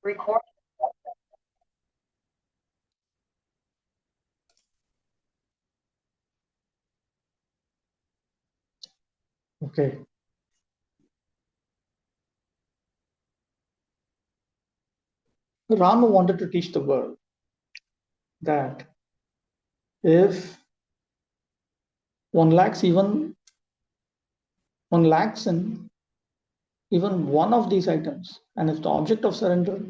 Record. Okay. Rama wanted to teach the world that if one lacks in even one of these items, and if the object of surrender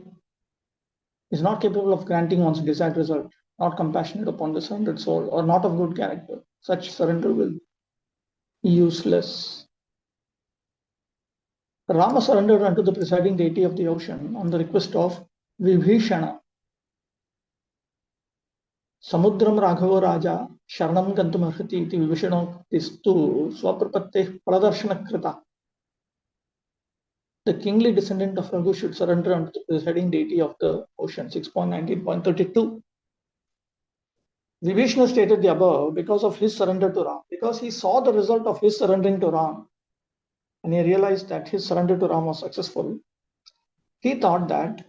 is not capable of granting one's desired result, not compassionate upon the surrendered soul, or not of good character, such surrender will be useless. Rama surrendered unto the presiding deity of the ocean on the request of Vibhishana. Samudram Raghava Raja Sharanam Gantumarhati iti Vibhishanotistu Swaprapatte Pradarshana Krita. The kingly descendant of Raghu should surrender unto the presiding deity of the ocean. 6.19.32. Vibhishana stated the above because of his surrender to Ram, because he saw the result of his surrendering to Ram, and he realized that his surrender to Ram was successful. He thought that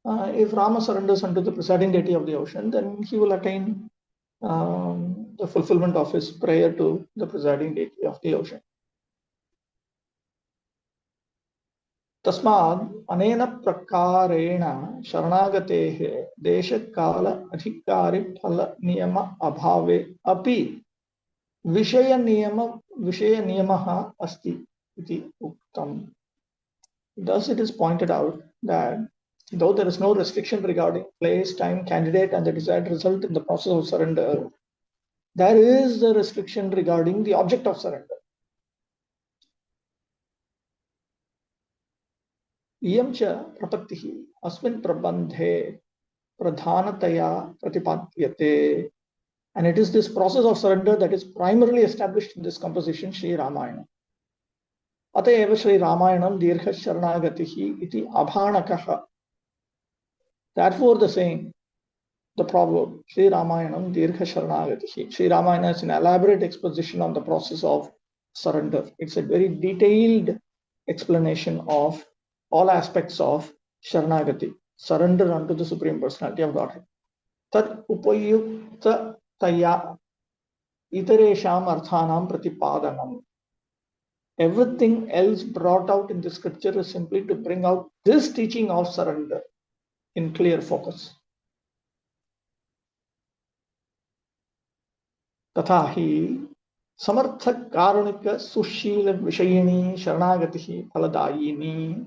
if Rama surrenders unto the presiding deity of the ocean, then he will attain the fulfillment of his prayer to the presiding deity of the ocean. तस्माद् अनेन प्रकारेण शरणागतेः देशकाल अधिकारी फल नियम अभावे अपि विषय नियमः अस्ति इति उक्तम्. Thus it is pointed out that though there is no restriction regarding place, time, candidate, and the desired result in the process of surrender, there is the restriction regarding the object of surrender. इयं च प्रपत्तिः अस्मिन् प्रबन्धे प्रधानतया प्रतिपाद्यते, and it is this process of surrender that is primarily established in this composition, Sri Ramayana. अत एव श्री रामायणं दीर्घ शरणागतिः इति अभाणकः. Therefore the saying, the proverb, Sri Ramayana Dirgha Sharanagatihi. Sri Ramayana is an elaborate exposition on the process of surrender. It's a very detailed explanation of all aspects of Sharanagati, surrender unto the Supreme Personality of Godhead. Tat upayukta taya itaresham arthanam pratipadanam. Everything else brought out in the scripture is simply to bring out this teaching of surrender in clear focus. तथा ही समर्थ कारुणिक सुशील विषयिणी शरणागति फलदायिनी.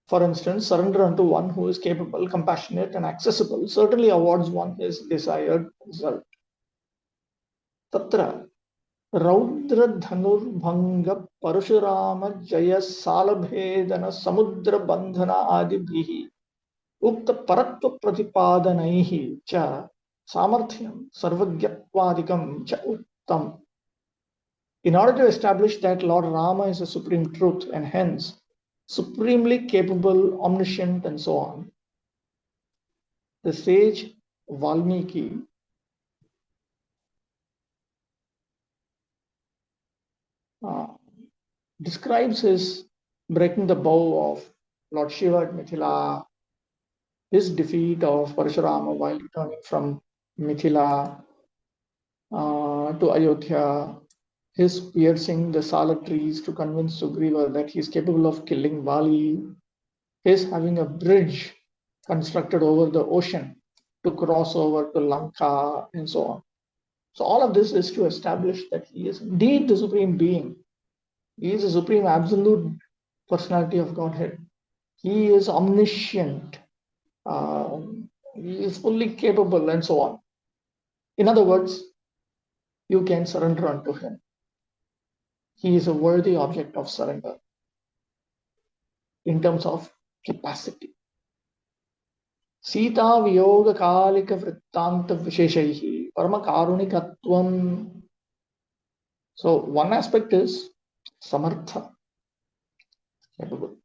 For instance, surrender unto one who is capable, compassionate, and accessible certainly awards one his desired result. Tatra रौद्र धनुर्भंग परशुराम जय सालभेदन समुद्र बंधन आदिभिः उक्त परत्व प्रतिपादनैः च सामर्थ्यं सर्वज्ञत्वादिकं च उत्तम. In order to establish that Lord Rama is a supreme truth and hence supremely capable, omniscient, and so on, the sage Valmiki describes his breaking the bow of Lord Shiva at Mithila, his defeat of Parashurama while returning from Mithila to Ayodhya, his piercing the sala trees to convince Sugriva that he is capable of killing Bali, his having a bridge constructed over the ocean to cross over to Lanka, and so on. So all of this is to establish that he is indeed the Supreme Being. He is the Supreme Absolute Personality of Godhead. He is omniscient. He is fully capable, and so on. In other words, you can surrender unto him. He is a worthy object of surrender in terms of capacity. Sita Viyoga Kalika Vrittanta Visheshaihi Parama Karunikatvam. So one aspect is Samartha, capable.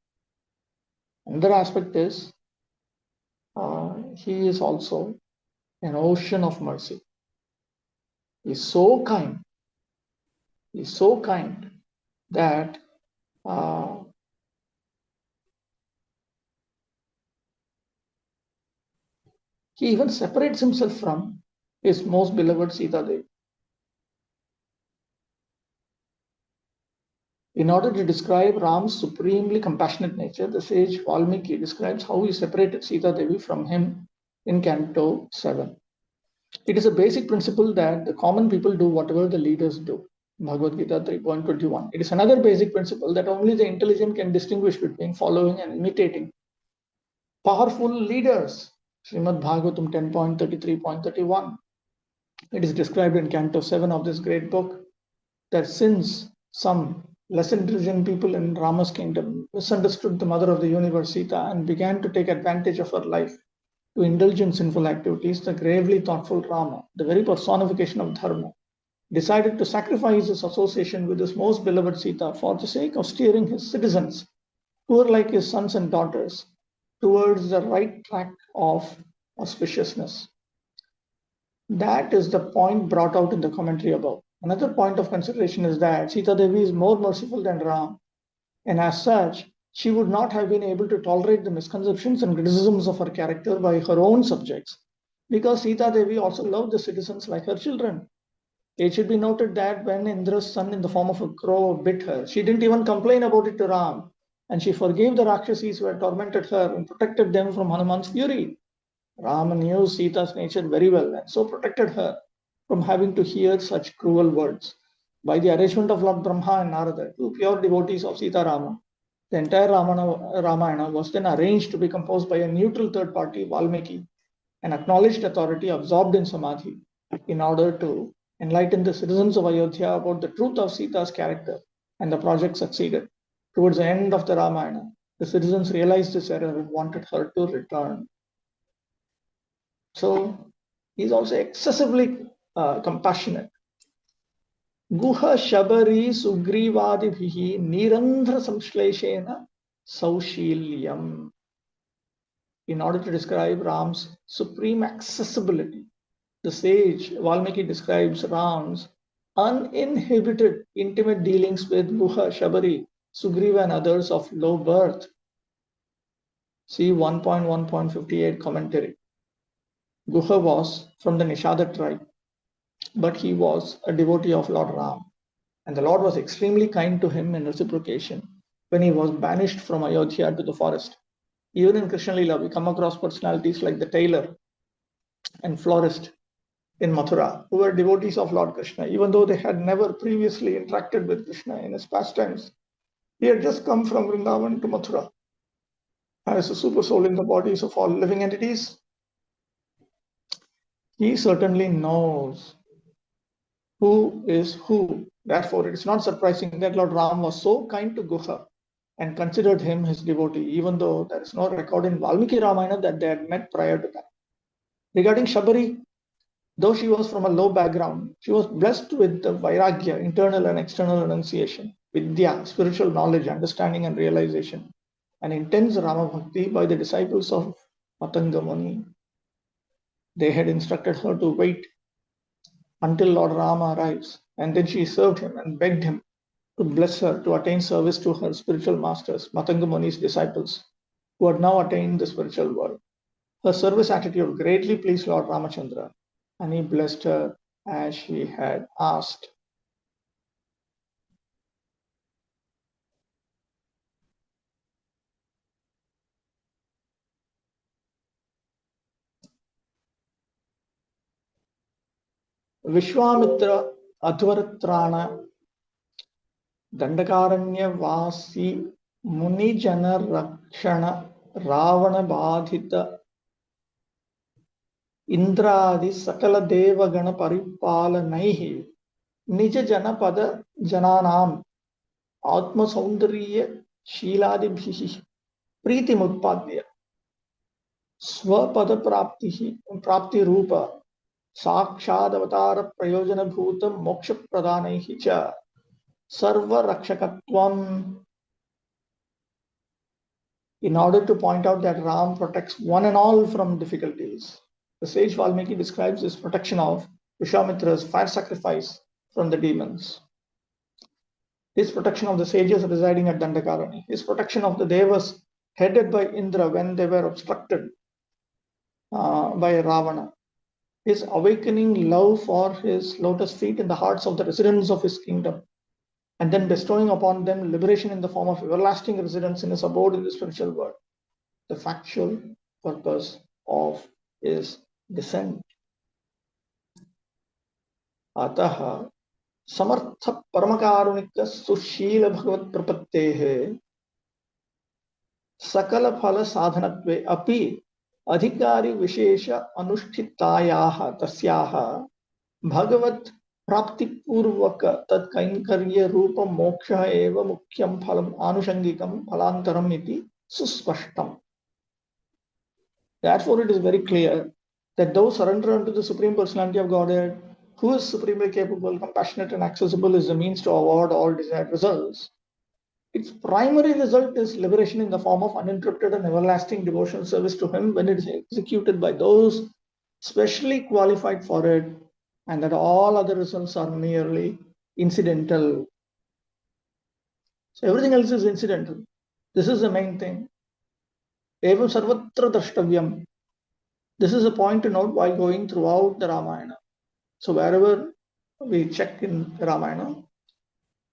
Another aspect is he is also an ocean of mercy. He is so kind. He is so kind that He even separates himself from his most beloved Sita Devi. In order to describe Ram's supremely compassionate nature, the sage Valmiki describes how he separated Sita Devi from him in Canto 7. It is a basic principle that the common people do whatever the leaders do. Bhagavad Gita 3.21. It is another basic principle that only the intelligent can distinguish between following and imitating powerful leaders. Srimad Bhagavatam 10.33.31. It is described in Canto 7 of this great book that since some less intelligent people in Rama's kingdom misunderstood the mother of the universe, Sita, and began to take advantage of her life to indulge in sinful activities, the gravely thoughtful Rama, the very personification of Dharma, decided to sacrifice his association with his most beloved Sita for the sake of steering his citizens, who were like his sons and daughters, towards the right track of auspiciousness. That is the point brought out in the commentary above. Another point of consideration is that Sita Devi is more merciful than Ram, and as such, she would not have been able to tolerate the misconceptions and criticisms of her character by her own subjects, because Sita Devi also loved the citizens like her children. It should be noted that when Indra's son in the form of a crow bit her, she didn't even complain about it to Ram, and she forgave the Rakshasis who had tormented her and protected them from Hanuman's fury. Rama knew Sita's nature very well and so protected her from having to hear such cruel words. By the arrangement of Lord Brahma and Narada, two pure devotees of Sita Rama, the entire Ramayana was then arranged to be composed by a neutral third party, Valmiki, an acknowledged authority absorbed in Samadhi, in order to enlighten the citizens of Ayodhya about the truth of Sita's character, and the project succeeded. Towards the end of the Ramayana, the citizens realized this error and wanted her to return. So he's also excessively compassionate. Guha Shabari Sugrivadibhihi Nirandhra Samshleshena Saushilyam. In order to describe Ram's supreme accessibility, the sage Valmiki describes Ram's uninhibited intimate dealings with Guha, Shabari, Sugriva, and others of low birth. See 1.1.58 commentary. Guha was from the Nishada tribe, but he was a devotee of Lord Ram, and the Lord was extremely kind to him in reciprocation when he was banished from Ayodhya to the forest. Even in Krishna Lila, we come across personalities like the tailor and florist in Mathura, who were devotees of Lord Krishna, even though they had never previously interacted with Krishna in his pastimes. He had just come from Vrindavan to Mathura as a super soul in the bodies of all living entities. He certainly knows who is who. Therefore, it is not surprising that Lord Ram was so kind to Guha and considered him his devotee, even though there is no record in Valmiki Ramayana that they had met prior to that. Regarding Shabari, though she was from a low background, she was blessed with the Vairagya, internal and external renunciation, Vidya, spiritual knowledge, understanding, and realization, and intense Rama Bhakti by the disciples of Matanga Muni. They had instructed her to wait until Lord Rama arrives, and then she served him and begged him to bless her to attain service to her spiritual masters, Matanga Muni's disciples, who had now attained the spiritual world. Her service attitude greatly pleased Lord Ramachandra, and he blessed her as she had asked. Vishwamitra Advaratrana Dandakaranyavasi Munijana Rakshana Ravana Badhita Indradi Sakala Devagana Paripalanaihi Nija Janapada Jananam Atma Saundariya Shiladibhihi Priti Mutpadya Swapada Prapti Rupa Sakshad Avatar Prayojana Bhuta Moksha Pradhanaihi Cha Sarva Rakshakatvam. In order to point out that Ram protects one and all from difficulties, the sage Valmiki describes his protection of Vishwamitra's fire sacrifice from the demons, his protection of the sages residing at Dandakarani, his protection of the Devas headed by Indra when they were obstructed by Ravana, his awakening love for his lotus feet in the hearts of the residents of his kingdom, and then bestowing upon them liberation in the form of everlasting residence in his abode in the spiritual world, the factual purpose of his descent. अतः समर्थ परमकारुणिक सुशील भगवत प्रपत्तेः सकल फल साधनत्वे अपि अधिकारी विशेष अनुष्ठितायाः तस्याः भगवत प्राप्ति पूर्वक तत्कैंकर्य रूप मोक्षः एव मुख्यं फलम् आनुषंगिकं फलांतरम् इति सुस्पष्टम्. Therefore, it is very clear that those surrender unto the Supreme Personality of Godhead, who is supremely capable, compassionate, and accessible, is the means to award all desired results. Its primary result is liberation in the form of uninterrupted and everlasting devotional service to Him when it is executed by those specially qualified for it, and that all other results are merely incidental. So everything else is incidental. This is the main thing. Evam sarvatra drashtavyam. This is a point to note while going throughout the Ramayana. So wherever we check in the Ramayana,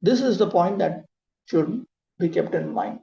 this is the point that should be kept in mind.